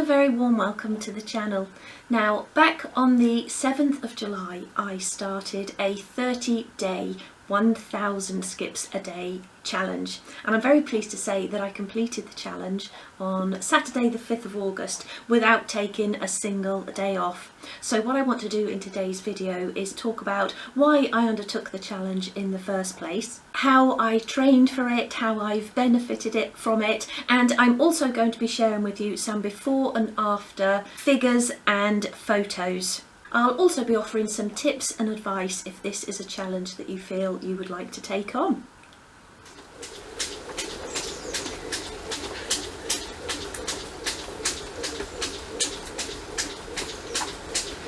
very warm welcome to the channel. Now, back on the 7th of July, I started a 30-day 1,000 skips a day challenge, and I'm very pleased to say that I completed the challenge on Saturday the 5th of August without taking a single day off. So what I want to do in today's video is talk about why I undertook the challenge in the first place, how I trained for it, how I've benefited from it, and I'm also going to be sharing with you some before and after figures and photos. I'll also be offering some tips and advice if this is a challenge that you feel you would like to take on.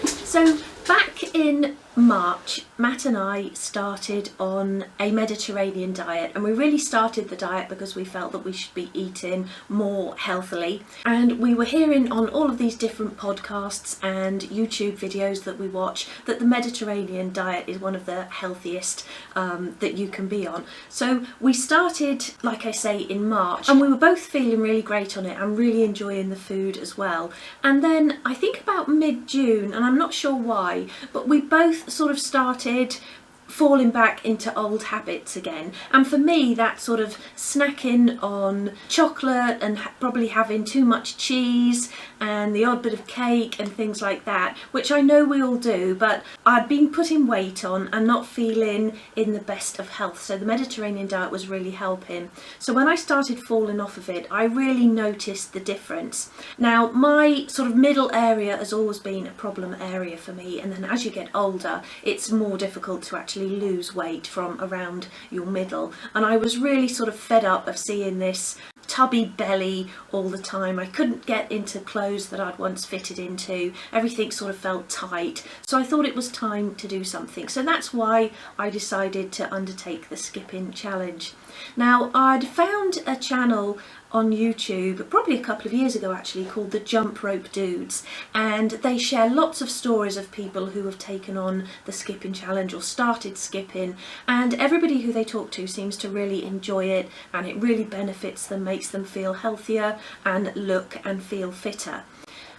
So back in March, Matt and I started on a Mediterranean diet, and we really started the diet because we felt that we should be eating more healthily, and we were hearing on all of these different podcasts and YouTube videos that we watch that the Mediterranean diet is one of the healthiest that you can be on. So we started, like I say, in March, and we were both feeling really great on it and really enjoying the food as well. And then I think about mid-June, and I'm not sure why, but we both sort of started falling back into old habits again, and for me that sort of snacking on chocolate and probably having too much cheese and the odd bit of cake and things like that, which I know we all do, but I'd been putting weight on and not feeling in the best of health, so the Mediterranean diet was really helping. So when I started falling off of it, I really noticed the difference. Now, my sort of middle area has always been a problem area for me, and then as you get older it's more difficult to actually lose weight from around your middle, and I was really sort of fed up of seeing this tubby belly all the time. I couldn't get into clothes that I'd once fitted into, everything sort of felt tight, so I thought it was time to do something. So that's why I decided to undertake the skipping challenge. Now, I'd found a channel on YouTube probably a couple of years ago actually called the Jump Rope Dudes, and they share lots of stories of people who have taken on the skipping challenge or started skipping, and everybody who they talk to seems to really enjoy it, and it really benefits them, makes them feel healthier and look and feel fitter.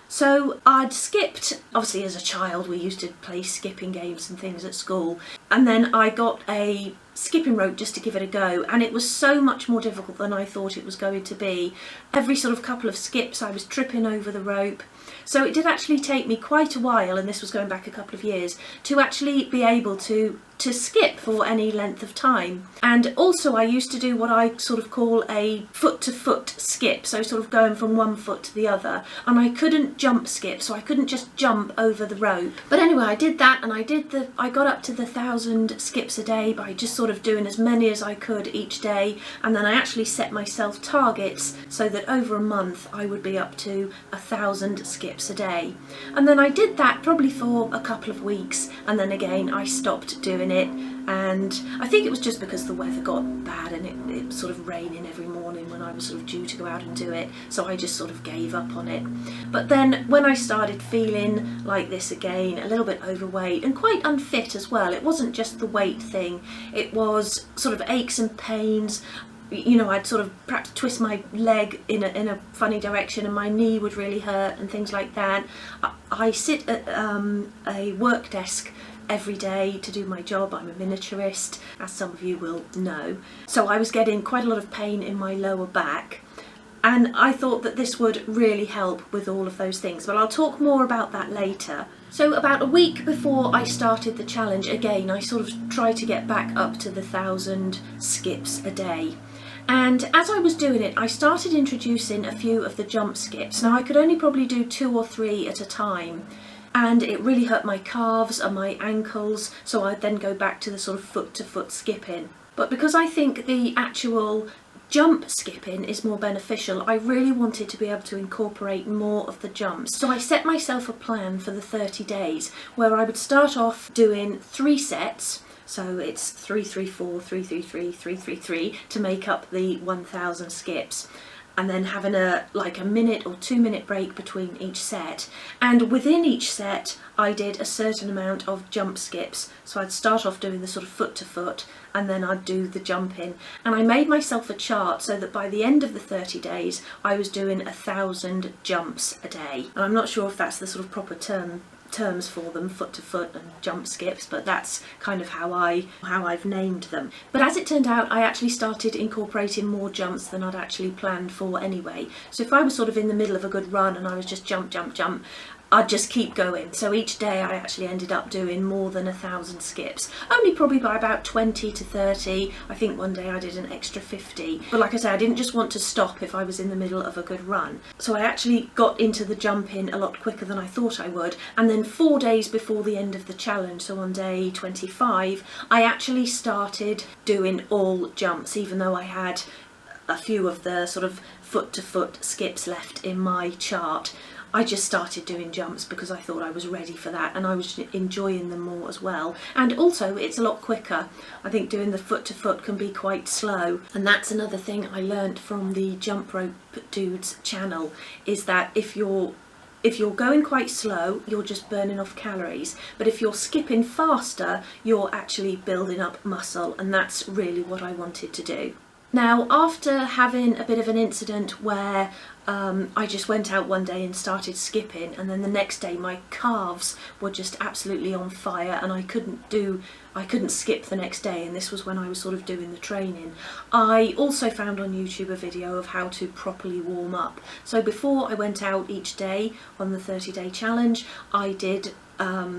So I'd skipped, obviously as a child we used to play skipping games and things at school, and then I got a skipping rope just to give it a go, and it was so much more difficult than I thought it was going to be. Every sort of couple of skips I was tripping over the rope, so it did actually take me quite a while, and this was going back a couple of years, to actually be able to skip for any length of time. And also I used to do what I sort of call a foot to foot skip, so sort of going from one foot to the other, and I couldn't jump skip, so I couldn't just jump over the rope. But anyway, I did that, and I got up to the 1,000 skips a day by just sort of doing as many as I could each day, and then I actually set myself targets so that over a month I would be up to 1,000 skips a day. And then I did that probably for a couple of weeks, and then again I stopped doing it, and I think it was just because the weather got bad and it was sort of raining every morning when I was sort of due to go out and do it, so I just sort of gave up on it. But then when I started feeling like this again, a little bit overweight and quite unfit as well, it wasn't just the weight thing, it was sort of aches and pains. You know, I'd sort of perhaps twist my leg in a funny direction and my knee would really hurt and things like that. I sit at a work desk every day to do my job. I'm a miniaturist, as some of you will know, so I was getting quite a lot of pain in my lower back, and I thought that this would really help with all of those things, but I'll talk more about that later. So about a week before I started the challenge, again I sort of tried to get back up to the 1,000 skips a day. And as I was doing it, I started introducing a few of the jump skips. Now I could only probably do 2 or 3 at a time, and it really hurt my calves and my ankles, so I'd then go back to the sort of foot to foot skipping. But because I think the actual jump skipping is more beneficial, I really wanted to be able to incorporate more of the jumps. So I set myself a plan for the 30 days where I would start off doing 3 sets. So it's 3, 3, 4, 3, 3, 3, 3, 3, 3 to make up the 1,000 skips. and then having a minute or 2 minute break between each set. And within each set I did a certain amount of jump skips. So I'd start off doing the sort of foot to foot, and then I'd do the jumping. And I made myself a chart so that by the end of the 30 days I was doing 1,000 jumps a day. And I'm not sure if that's the sort of proper terms for them, foot to foot and jump skips, but that's kind of how I've named them. But as it turned out, I actually started incorporating more jumps than I'd actually planned for anyway. So if I was sort of in the middle of a good run and I was just jump, I'd just keep going. So each day I actually ended up doing more than 1,000 skips, only probably by about 20 to 30. I think one day I did an extra 50. But like I say, I didn't just want to stop if I was in the middle of a good run. So I actually got into the jumping a lot quicker than I thought I would. And then 4 days before the end of the challenge, so on day 25, I actually started doing all jumps, even though I had a few of the sort of foot to foot skips left in my chart. I just started doing jumps because I thought I was ready for that, and I was enjoying them more as well. And also it's a lot quicker. I think doing the foot to foot can be quite slow, and that's another thing I learnt from the Jump Rope Dudes channel, is that if you're going quite slow, you're just burning off calories, but if you're skipping faster, you're actually building up muscle, and that's really what I wanted to do. Now, after having a bit of an incident where I just went out one day and started skipping, and then the next day my calves were just absolutely on fire and I couldn't skip the next day, and this was when I was sort of doing the training. I also found on YouTube a video of how to properly warm up. So before I went out each day on the 30-day challenge, I did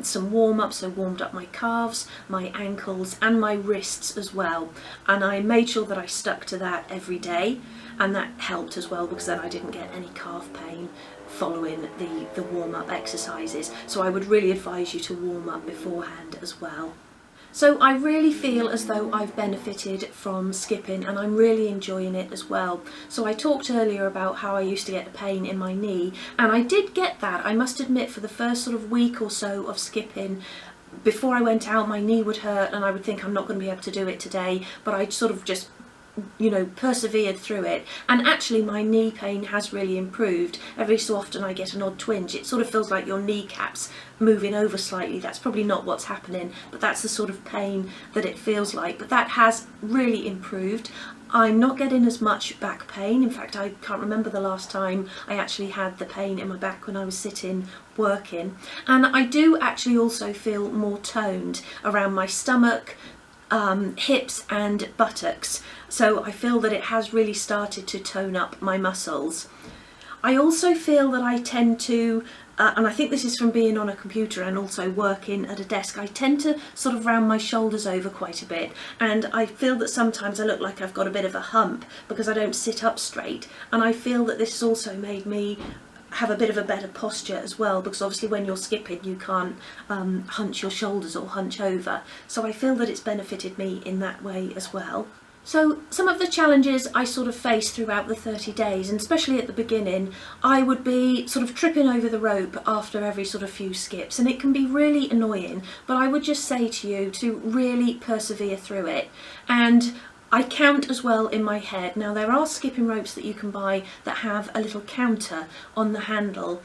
some warm-up, so warmed up my calves, my ankles and my wrists as well, and I made sure that I stuck to that every day, and that helped as well because then I didn't get any calf pain following the warm-up exercises. So I would really advise you to warm up beforehand as well. So I really feel as though I've benefited from skipping, and I'm really enjoying it as well. So I talked earlier about how I used to get a pain in my knee, and I did get that, I must admit, for the first sort of week or so of skipping. Before I went out, my knee would hurt and I would think I'm not going to be able to do it today, but I'd sort of just, you know, persevered through it, and actually my knee pain has really improved. Every so often I get an odd twinge. It sort of feels like your kneecaps moving over slightly. That's probably not what's happening, but that's the sort of pain that it feels like. But that has really improved. I'm not getting as much back pain. In fact, I can't remember the last time I actually had the pain in my back when I was sitting working. And I do actually also feel more toned around my stomach, hips and buttocks, so I feel that it has really started to tone up my muscles. I also feel that I tend to, and I think this is from being on a computer and also working at a desk, I tend to sort of round my shoulders over quite a bit, and I feel that sometimes I look like I've got a bit of a hump because I don't sit up straight, and I feel that this has also made me have a bit of a better posture as well, because obviously when you're skipping you can't hunch your shoulders or hunch over, so I feel that it's benefited me in that way as well. So some of the challenges I sort of faced throughout the 30 days, and especially at the beginning, I would be sort of tripping over the rope after every sort of few skips, and it can be really annoying, but I would just say to you to really persevere through it. And I count as well in my head. Now there are skipping ropes that you can buy that have a little counter on the handle,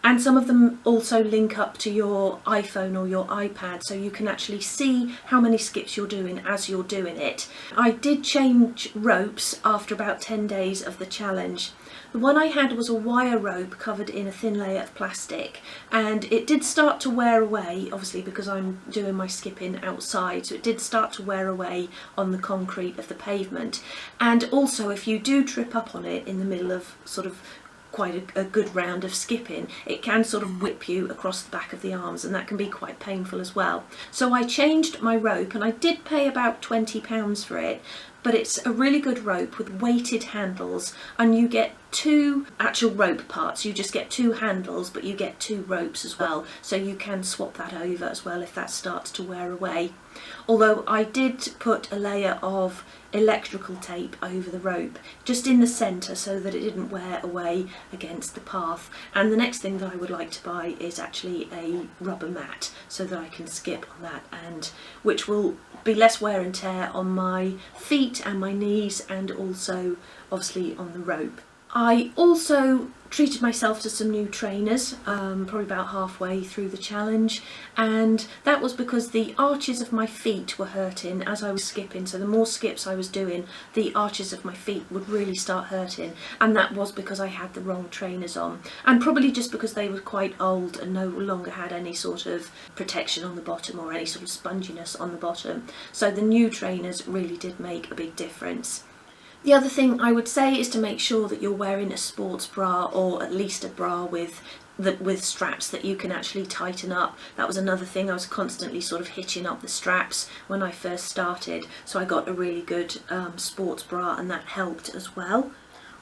and some of them also link up to your iPhone or your iPad, so you can actually see how many skips you're doing as you're doing it. I did change ropes after about 10 days of the challenge. The one I had was a wire rope covered in a thin layer of plastic, and it did start to wear away, obviously because I'm doing my skipping outside, so it did start to wear away on the concrete of the pavement. And also if you do trip up on it in the middle of sort of quite a good round of skipping, it can sort of whip you across the back of the arms, and that can be quite painful as well. So I changed my rope, and I did pay about £20 for it, but it's a really good rope with weighted handles, and you get 2 actual rope parts. You just get 2 handles, but you get 2 ropes as well, so you can swap that over as well if that starts to wear away. Although I did put a layer of electrical tape over the rope just in the centre so that it didn't wear away against the path. And the next thing that I would like to buy is actually a rubber mat so that I can skip on that, and which will be less wear and tear on my feet and my knees, and also obviously on the rope. I also treated myself to some new trainers, probably about halfway through the challenge, and that was because the arches of my feet were hurting as I was skipping. So the more skips I was doing, the arches of my feet would really start hurting, and that was because I had the wrong trainers on, and probably just because they were quite old and no longer had any sort of protection on the bottom or any sort of sponginess on the bottom. So the new trainers really did make a big difference. The other thing I would say is to make sure that you're wearing a sports bra, or at least a bra with straps that you can actually tighten up. That was another thing, I was constantly sort of hitching up the straps when I first started, so I got a really good sports bra, and that helped as well.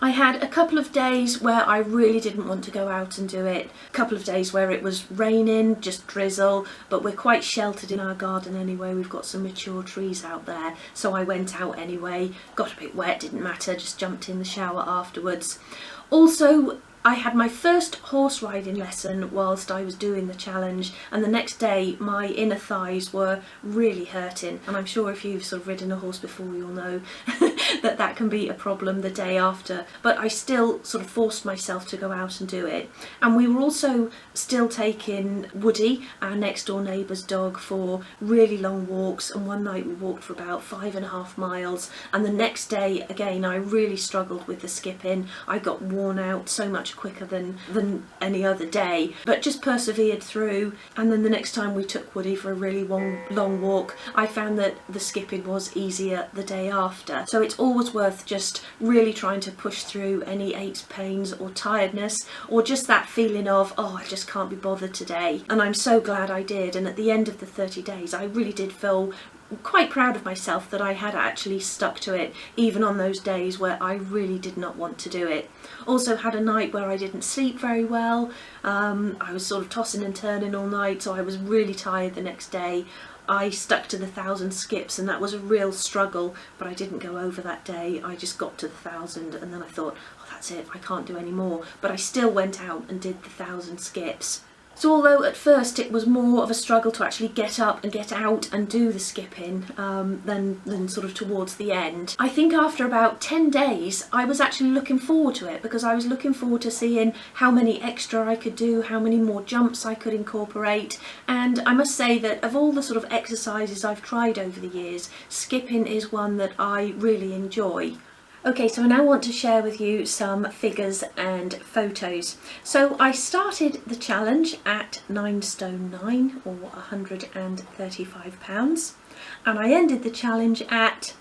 I had a couple of days where I really didn't want to go out and do it. A couple of days where it was raining, just drizzle, but we're quite sheltered in our garden anyway. We've got some mature trees out there, so I went out anyway. Got a bit wet, didn't matter, just jumped in the shower afterwards. Also, I had my first horse riding lesson whilst I was doing the challenge, and the next day my inner thighs were really hurting, and I'm sure if you've sort of ridden a horse before you'll know that can be a problem the day after, but I still sort of forced myself to go out and do it. And we were also still taking Woody, our next door neighbour's dog, for really long walks, and one night we walked for about 5.5 miles, and the next day again I really struggled with the skipping. I got worn out so much quicker than any other day, but just persevered through. And then the next time we took Woody for a really long walk, I found that the skipping was easier the day after. So it's always worth just really trying to push through any aches, pains or tiredness, or just that feeling of, oh, I just can't be bothered today. And I'm so glad I did, and at the end of the 30 days I really did feel quite proud of myself that I had actually stuck to it, even on those days where I really did not want to do it. Also had a night where I didn't sleep very well. I was sort of tossing and turning all night, so I was really tired the next day. I stuck to the 1,000 skips, and that was a real struggle, but I didn't go over that day. I just got to the 1,000, and then I thought, oh, that's it, I can't do any more. But I still went out and did the 1,000 skips. So although at first it was more of a struggle to actually get up and get out and do the skipping than sort of towards the end, I think after about 10 days I was actually looking forward to it, because I was looking forward to seeing how many extra I could do, how many more jumps I could incorporate. And I must say that of all the sort of exercises I've tried over the years, skipping is one that I really enjoy. Okay, so I now want to share with you some figures and photos. So I started the challenge at 9 stone 9, or 135 pounds, and I ended the challenge at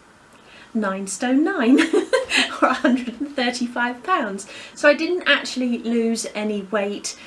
9 stone 9 or 135 pounds. So I didn't actually lose any weight,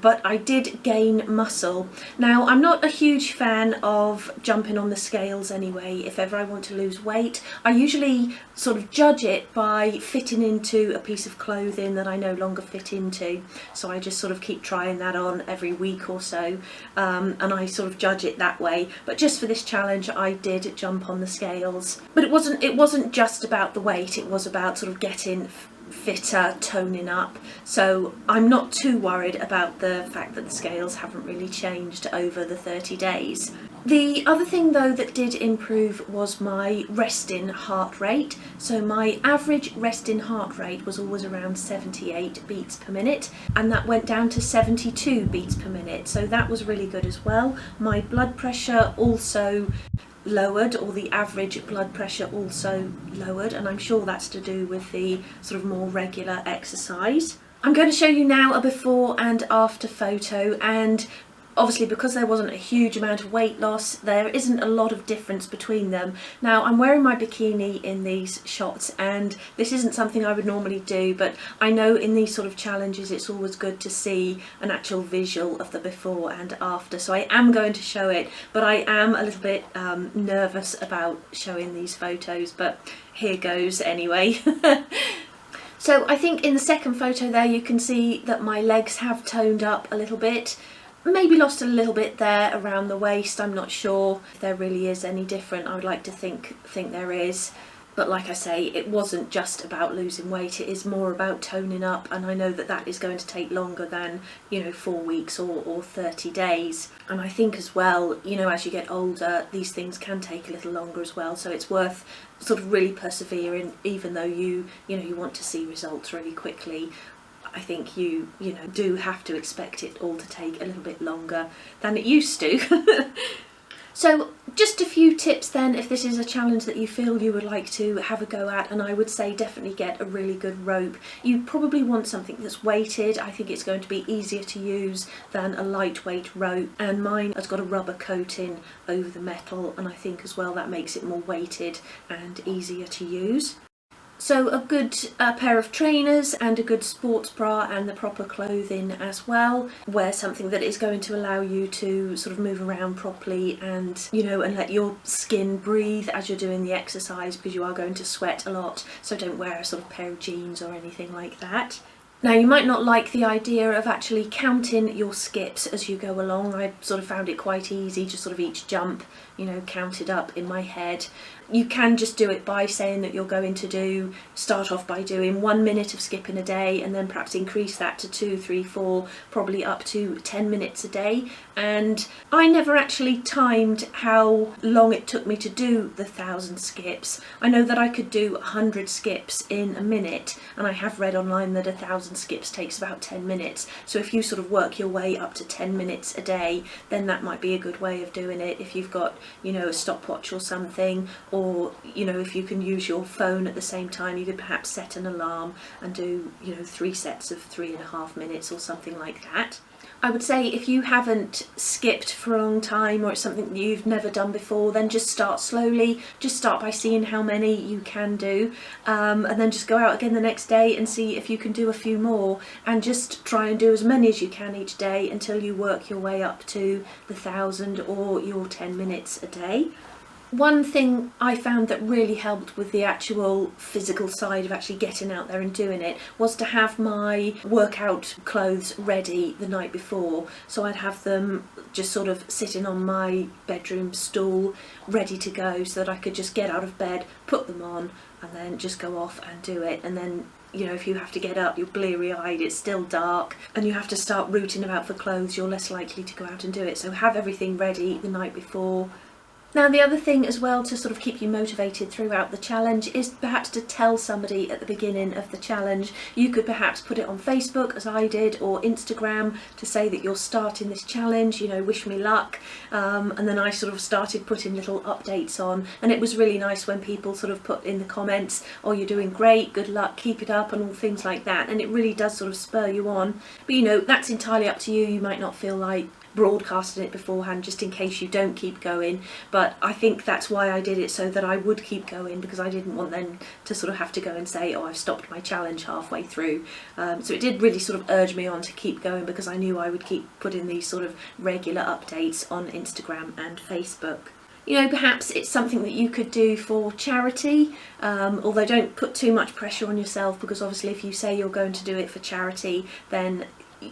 but I did gain muscle. Now, I'm not a huge fan of jumping on the scales anyway. If ever I want to lose weight, I usually sort of judge it by fitting into a piece of clothing that I no longer fit into. So I just sort of keep trying that on every week or so, and I sort of judge it that way. But just for this challenge I did jump on the scales. But it wasn't just about the weight, it was about sort of getting fitter, toning up, so I'm not too worried about the fact that the scales haven't really changed over the 30 days. The other thing though that did improve was my resting heart rate. So my average resting heart rate was always around 78 beats per minute, and that went down to 72 beats per minute, so that was really good as well. My blood pressure also lowered, or the average blood pressure also lowered, and I'm sure that's to do with the sort of more regular exercise. I'm going to show you now a before and after photo, and obviously because there wasn't a huge amount of weight loss, there isn't a lot of difference between them. Now, I'm wearing my bikini in these shots, and this isn't something I would normally do, but I know in these sort of challenges it's always good to see an actual visual of the before and after, so I am going to show it, but I am a little bit nervous about showing these photos, but here goes anyway. So I think in the second photo there you can see that my legs have toned up a little bit. Maybe lost a little bit there around the waist. I'm not sure if there really is any different. I would like to think there is. But like I say, it wasn't just about losing weight, it is more about toning up, and I know that that is going to take longer than, 4 weeks or 30 days. And I think as well, as you get older, these things can take a little longer as well, so it's worth sort of really persevering, even though you want to see results really quickly. I think you do have to expect it all to take a little bit longer than it used to. So just a few tips then, if this is a challenge that you feel you would like to have a go at, and I would say definitely get a really good rope. You probably want something that's weighted. I think it's going to be easier to use than a lightweight rope, and mine has got a rubber coating over the metal, and I think as well that makes it more weighted and easier to use. So a good pair of trainers and a good sports bra and the proper clothing as well. Wear something that is going to allow you to sort of move around properly and, and let your skin breathe as you're doing the exercise, because you are going to sweat a lot. So don't wear a sort of pair of jeans or anything like that. Now, you might not like the idea of actually counting your skips as you go along. I sort of found it quite easy, just sort of each jump, counted up in my head. You can just do it by saying that you're going to start off by doing 1 minute of skipping a day, and then perhaps increase that to 2, 3, 4, probably up to 10 minutes a day. And I never actually timed how long it took me to do the 1,000 skips. I know that I could do 100 skips in a minute, and I have read online that 1,000 skips takes about 10 minutes. So if you sort of work your way up to 10 minutes a day, then that might be a good way of doing it. If you've got, a stopwatch or something, or if you can use your phone at the same time, you could perhaps set an alarm and do 3 sets of 3.5 minutes or something like that. I would say if you haven't skipped for a long time, or it's something that you've never done before, then just start slowly. Just start by seeing how many you can do, and then just go out again the next day and see if you can do a few more, and just try and do as many as you can each day until you work your way up to the 1,000 or your 10 minutes a day. One thing I found that really helped with the actual physical side of actually getting out there and doing it was to have my workout clothes ready the night before. So I'd have them just sort of sitting on my bedroom stool ready to go, so that I could just get out of bed, put them on, and then just go off and do it. And then if you have to get up, you're bleary-eyed, it's still dark, and you have to start rooting about for clothes, you're less likely to go out and do it. So have everything ready the night before. Now, the other thing as well to sort of keep you motivated throughout the challenge is perhaps to tell somebody at the beginning of the challenge. You could perhaps put it on Facebook, as I did, or Instagram, to say that you're starting this challenge, wish me luck. And then I sort of started putting little updates on, and it was really nice when people sort of put in the comments, oh, you're doing great, good luck, keep it up, and all things like that. And it really does sort of spur you on. But that's entirely up to you. You might not feel like broadcasting it beforehand just in case you don't keep going, but I think that's why I did it, so that I would keep going, because I didn't want them to sort of have to go and say, oh, I've stopped my challenge halfway through. So it did really sort of urge me on to keep going, because I knew I would keep putting these sort of regular updates on Instagram and Facebook. Perhaps it's something that you could do for charity, although don't put too much pressure on yourself, because obviously if you say you're going to do it for charity, then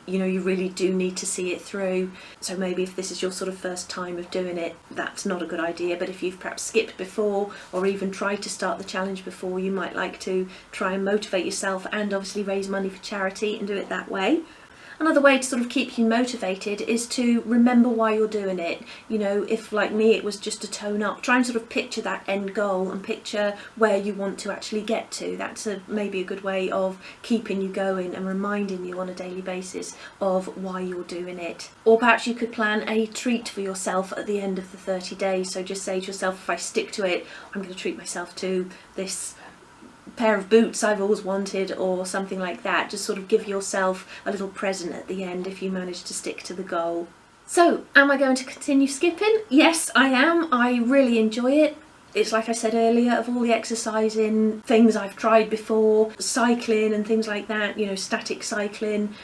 you really do need to see it through. So maybe if this is your sort of first time of doing it, that's not a good idea. But if you've perhaps skipped before, or even tried to start the challenge before, you might like to try and motivate yourself and obviously raise money for charity and do it that way. Another way to sort of keep you motivated is to remember why you're doing it. If like me it was just to tone up, try and sort of picture that end goal and picture where you want to actually get to. That's maybe a good way of keeping you going and reminding you on a daily basis of why you're doing it. Or perhaps you could plan a treat for yourself at the end of the 30 days. So just say to yourself, if I stick to it, I'm going to treat myself to this pair of boots I've always wanted, or something like that. Just sort of give yourself a little present at the end if you manage to stick to the goal. So, am I going to continue skipping? Yes, I am. I really enjoy it. It's like I said earlier, of all the exercising things I've tried before, cycling and things like that, static cycling,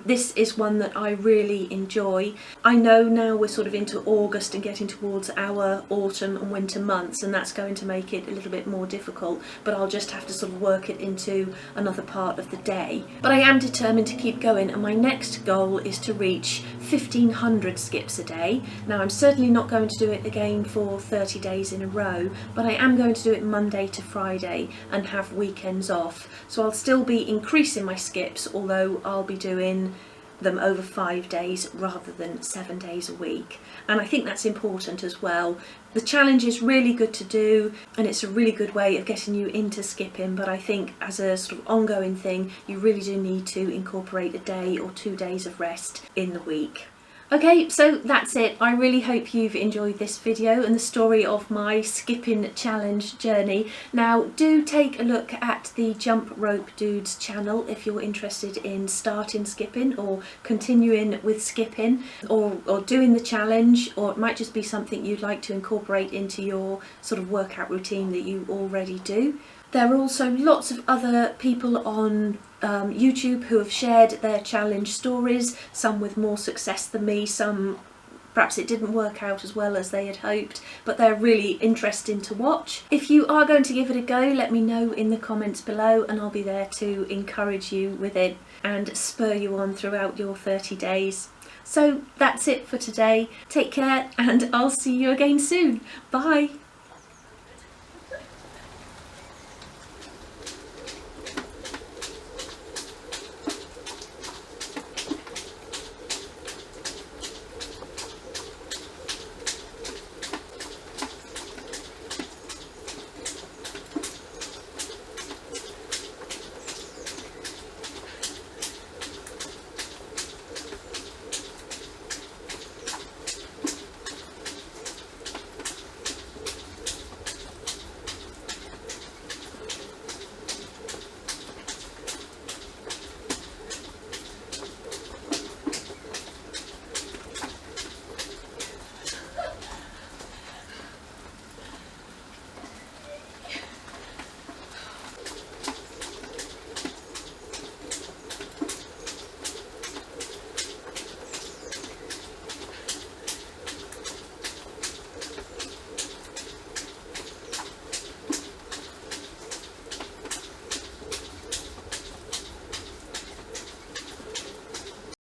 this is one that I really enjoy. I know now we're sort of into August and getting towards our autumn and winter months, and that's going to make it a little bit more difficult, but I'll just have to sort of work it into another part of the day. But I am determined to keep going, and my next goal is to reach 1,500 skips a day. Now, I'm certainly not going to do it again for 30 days in a row, tomorrow, but I am going to do it Monday to Friday and have weekends off. So I'll still be increasing my skips, although I'll be doing them over 5 days rather than 7 days a week. And I think that's important as well. The challenge is really good to do, and it's a really good way of getting you into skipping, but I think as a sort of ongoing thing, you really do need to incorporate a day or 2 days of rest in the week. Okay, so that's it. I really hope you've enjoyed this video and the story of my skipping challenge journey. Now, do take a look at the Jump Rope Dudes channel if you're interested in starting skipping or continuing with skipping, or doing the challenge, or it might just be something you'd like to incorporate into your sort of workout routine that you already do. There are also lots of other people on YouTube who have shared their challenge stories, some with more success than me, some perhaps it didn't work out as well as they had hoped, but they're really interesting to watch. If you are going to give it a go, let me know in the comments below and I'll be there to encourage you with it and spur you on throughout your 30 days. So that's it for today. Take care and I'll see you again soon. Bye!